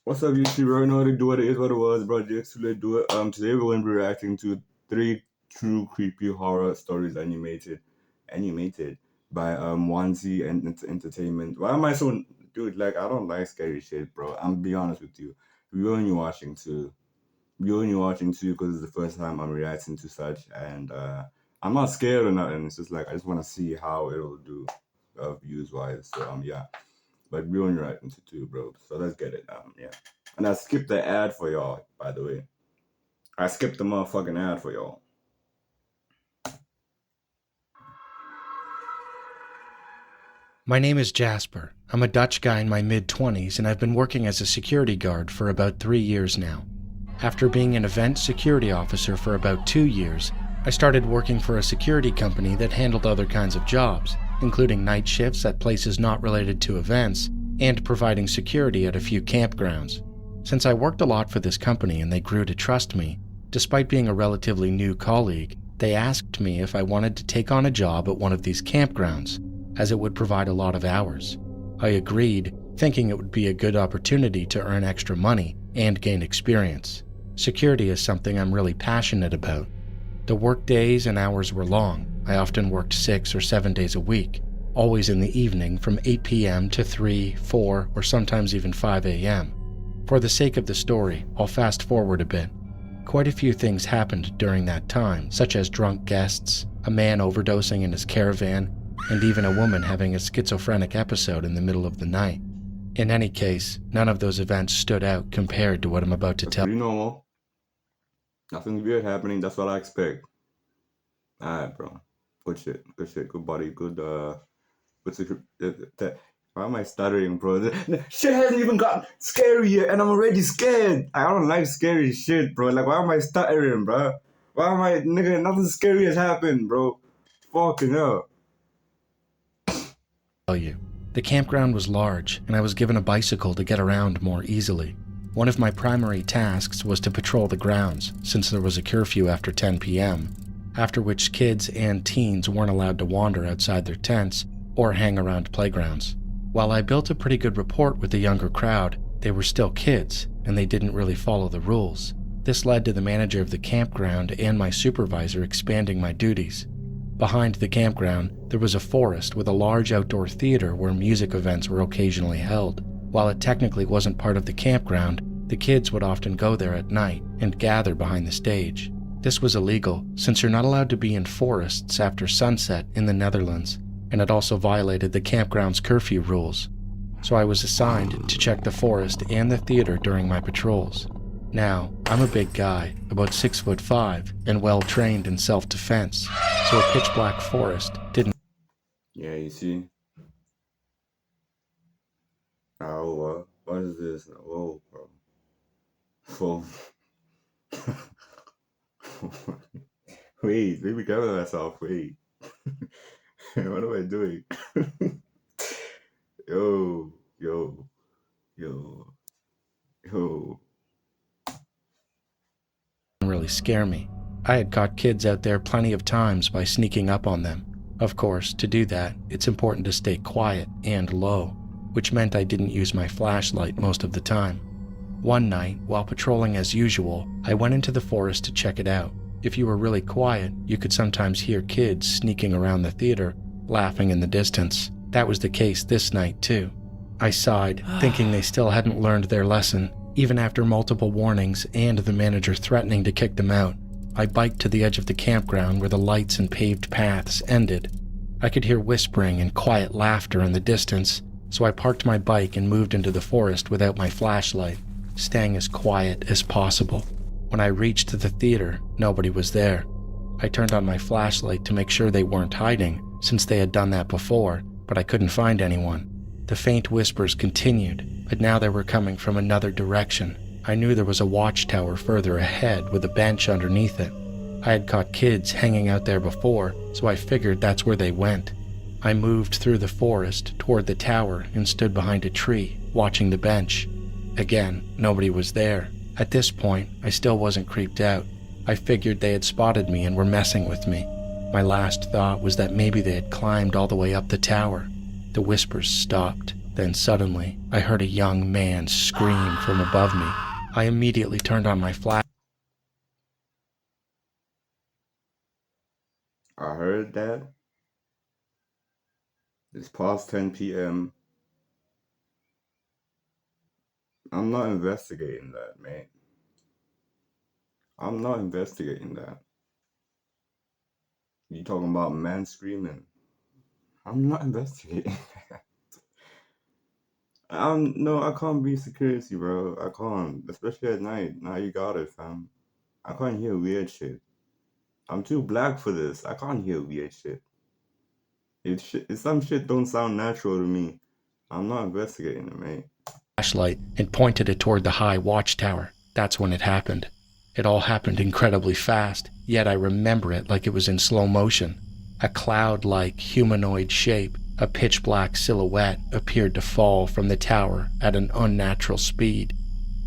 What's up, YouTube? Right now, to do it is what it was, bro. Just to do it. Today we're going to be reacting to 3 true creepy horror stories animated by Entertainment. Why am I so, dude? Like, I don't like scary shit, bro. I'm be honest with you. We're only watching two because it's the first time I'm reacting to such, and I'm not scared or nothing. It's just like I just want to see how it'll do, views wise. So yeah. But we only right into two, bro. So let's get it. Yeah. And I skipped the ad for y'all, by the way. I skipped the motherfucking ad for y'all. My name is Jasper. I'm a Dutch guy in my mid-20s, and I've been working as a security guard for about 3 years now. After being an event security officer for about 2 years, I started working for a security company that handled other kinds of jobs, including night shifts at places not related to events, and providing security at a few campgrounds. Since I worked a lot for this company and they grew to trust me, despite being a relatively new colleague, they asked me if I wanted to take on a job at one of these campgrounds, as it would provide a lot of hours. I agreed, thinking it would be a good opportunity to earn extra money and gain experience. Security is something I'm really passionate about. The work days and hours were long. I often worked 6 or 7 days a week, always in the evening from 8 p.m. to 3, 4, or sometimes even 5 a.m. For the sake of the story, I'll fast forward a bit. Quite a few things happened during that time, such as drunk guests, a man overdosing in his caravan, and even a woman having a schizophrenic episode in the middle of the night. In any case, none of those events stood out compared to what I'm about to tell. Pretty normal. Nothing weird happening. That's what I expect. Alright, bro. Good shit. Good shit. Good body. Good, why am I stuttering, bro? The shit hasn't even gotten scary yet, and I'm already scared. I don't like scary shit, bro. Like, why am I stuttering, bro? Why am I, nigga, nothing scary has happened, bro. Fucking hell. You. The campground was large, and I was given a bicycle to get around more easily. One of my primary tasks was to patrol the grounds, since there was a curfew after 10 p.m., after which kids and teens weren't allowed to wander outside their tents or hang around playgrounds. While I built a pretty good rapport with the younger crowd, they were still kids, and they didn't really follow the rules. This led to the manager of the campground and my supervisor expanding my duties. Behind the campground, there was a forest with a large outdoor theater where music events were occasionally held. While it technically wasn't part of the campground, the kids would often go there at night and gather behind the stage. This was illegal, since you're not allowed to be in forests after sunset in the Netherlands, and it also violated the campground's curfew rules. So I was assigned to check the forest and the theater during my patrols. Now, I'm a big guy, about 6'5", and well-trained in self-defense, so a pitch-black forest didn't. Yeah, you see? Oh, what is this? Oh, bro. Whoa. Wait, let me gather myself. Wait. What am I doing? Yo, yo, yo, yo. Really scare me. I had caught kids out there plenty of times by sneaking up on them. Of course, to do that, it's important to stay quiet and low, which meant I didn't use my flashlight most of the time. One night, while patrolling as usual, I went into the forest to check it out. If you were really quiet, you could sometimes hear kids sneaking around the theater, laughing in the distance. That was the case this night, too. I sighed, thinking they still hadn't learned their lesson, even after multiple warnings and the manager threatening to kick them out. I biked to the edge of the campground where the lights and paved paths ended. I could hear whispering and quiet laughter in the distance, so I parked my bike and moved into the forest without my flashlight, staying as quiet as possible. When I reached the theater, nobody was there. I turned on my flashlight to make sure they weren't hiding, since they had done that before, but I couldn't find anyone. The faint whispers continued, but now they were coming from another direction. I knew there was a watchtower further ahead with a bench underneath it. I had caught kids hanging out there before, so I figured that's where they went. I moved through the forest toward the tower and stood behind a tree, watching the bench. Again, nobody was there. At this point, I still wasn't creeped out. I figured they had spotted me and were messing with me. My last thought was that maybe they had climbed all the way up the tower. The whispers stopped. Then suddenly, I heard a young man scream from above me. I immediately turned on my flash. I heard that. It's past 10 p.m. I'm not investigating that, mate. I'm not investigating that. You talking about man screaming? I'm not investigating. No, I can't be security, bro. I can't, especially at night. Now you got it, fam. I can't hear weird shit. I'm too black for this. I can't hear weird shit. If some shit don't sound natural to me, I'm not investigating it, mate. Flashlight and pointed it toward the high watchtower. That's when it happened. It all happened incredibly fast, yet I remember it like it was in slow motion. A cloud-like humanoid shape, a pitch-black silhouette, appeared to fall from the tower at an unnatural speed.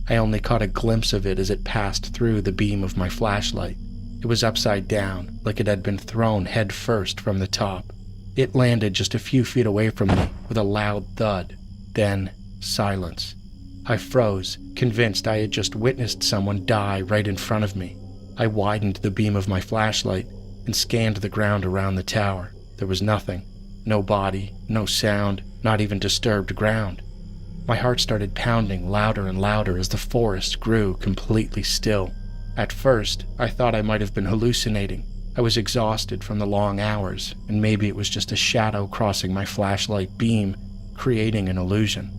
I only caught a glimpse of it as it passed through the beam of my flashlight. It was upside down, like it had been thrown head first from the top. It landed just a few feet away from me with a loud thud. Then, silence. I froze, convinced I had just witnessed someone die right in front of me. I widened the beam of my flashlight and scanned the ground around the tower. There was nothing. No body, no sound, not even disturbed ground. My heart started pounding louder and louder as the forest grew completely still. At first, I thought I might have been hallucinating. I was exhausted from the long hours, and maybe it was just a shadow crossing my flashlight beam, creating an illusion.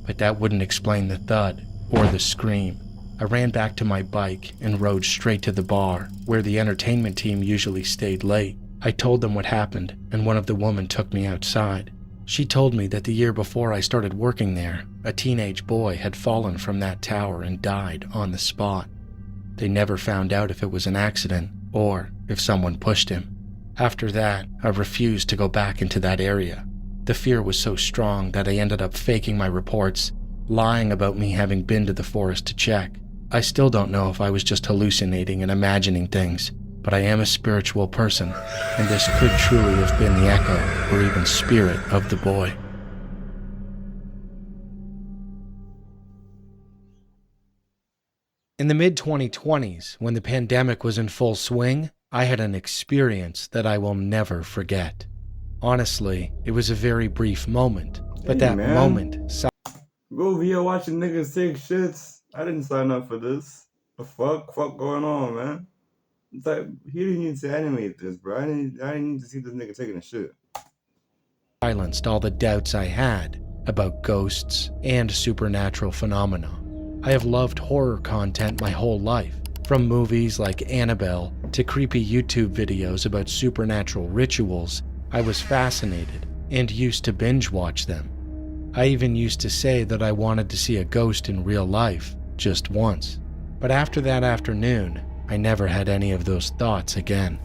But that wouldn't explain the thud or the scream. I ran back to my bike and rode straight to the bar, where the entertainment team usually stayed late. I told them what happened, and one of the women took me outside. She told me that the year before I started working there, a teenage boy had fallen from that tower and died on the spot. They never found out if it was an accident or if someone pushed him. After that, I refused to go back into that area. The fear was so strong that I ended up faking my reports, lying about me having been to the forest to check. I still don't know if I was just hallucinating and imagining things, but I am a spiritual person, and this could truly have been the echo or even spirit of the boy. In the mid-2020s, when the pandemic was in full swing, I had an experience that I will never forget. Honestly, it was a very brief moment, but Hey, that man. moment... Go over here watching niggas take shits. I didn't sign up for this. The fuck going on, man? It's like, he didn't need to animate this, bro. I didn't need to see this nigga taking a shit. Silenced all the doubts I had about ghosts and supernatural phenomena. I have loved horror content my whole life, from movies like Annabelle to creepy YouTube videos about supernatural rituals. I was fascinated and used to binge watch them. I even used to say that I wanted to see a ghost in real life, just once. But after that afternoon, I never had any of those thoughts again.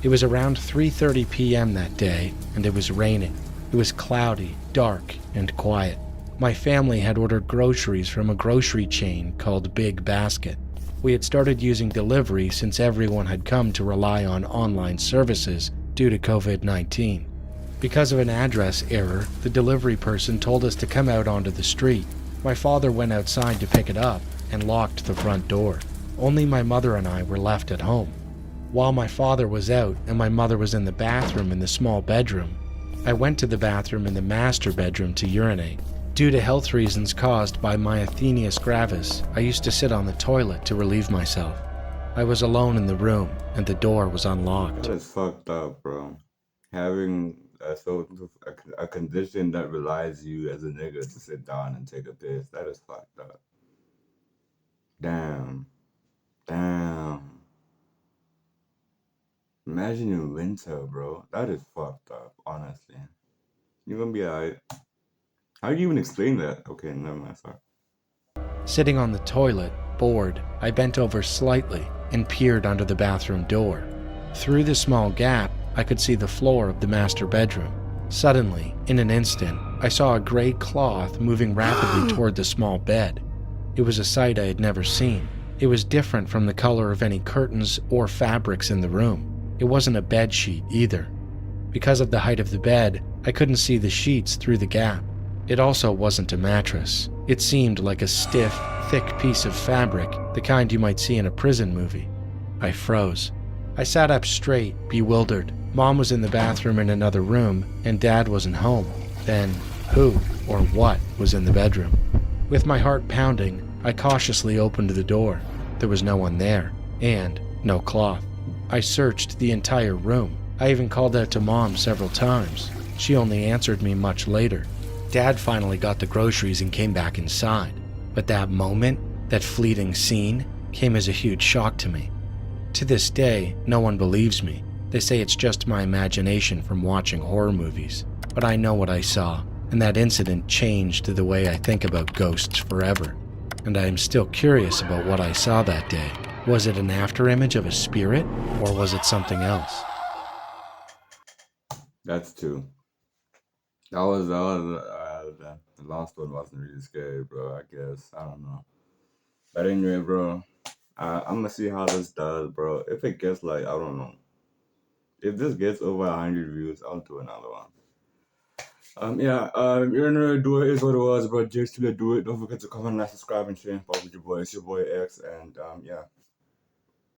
It was around 3:30 p.m. that day, and it was raining. It was cloudy, dark, and quiet. My family had ordered groceries from a grocery chain called Big Basket. We had started using delivery since everyone had come to rely on online services due to COVID-19. Because of an address error, the delivery person told us to come out onto the street. My father went outside to pick it up and locked the front door. Only my mother and I were left at home. While my father was out and my mother was in the bathroom in the small bedroom, I went to the bathroom in the master bedroom to urinate. Due to health reasons caused by myasthenia gravis, I used to sit on the toilet to relieve myself. I was alone in the room, and the door was unlocked. That is fucked up, bro. Having a condition that relies you as a nigga to sit down and take a piss, that is fucked up. Damn. Imagine in winter, bro. That is fucked up, honestly. You're gonna be alright. How do you even explain that? Okay, never mind, sorry. Sitting on the toilet, bored, I bent over slightly and peered under the bathroom door. Through the small gap, I could see the floor of the master bedroom. Suddenly, in an instant, I saw a gray cloth moving rapidly toward the small bed. It was a sight I had never seen. It was different from the color of any curtains or fabrics in the room. It wasn't a bed sheet either. Because of the height of the bed, I couldn't see the sheets through the gap. It also wasn't a mattress. It seemed like a stiff, thick piece of fabric, the kind you might see in a prison movie. I froze. I sat up straight, bewildered. Mom was in the bathroom in another room, and Dad wasn't home. Then, who or what was in the bedroom? With my heart pounding, I cautiously opened the door. There was no one there, and no cloth. I searched the entire room. I even called out to Mom several times. She only answered me much later. Dad finally got the groceries and came back inside. But that moment, that fleeting scene, came as a huge shock to me. To this day, no one believes me. They say it's just my imagination from watching horror movies. But I know what I saw, and that incident changed the way I think about ghosts forever. And I am still curious about what I saw that day. Was it an afterimage of a spirit, or was it something else? That's two. The last one wasn't really scary, bro. I guess I don't know. But anyway, bro, I'm gonna see how this does, bro. If it gets like I don't know, if this gets over 100 views, I'll do another one. Yeah. You're gonna do it is what it was, bro. Just to do it. Don't forget to comment, like, subscribe, and share. Fuck with your boy. It's your boy X, and yeah.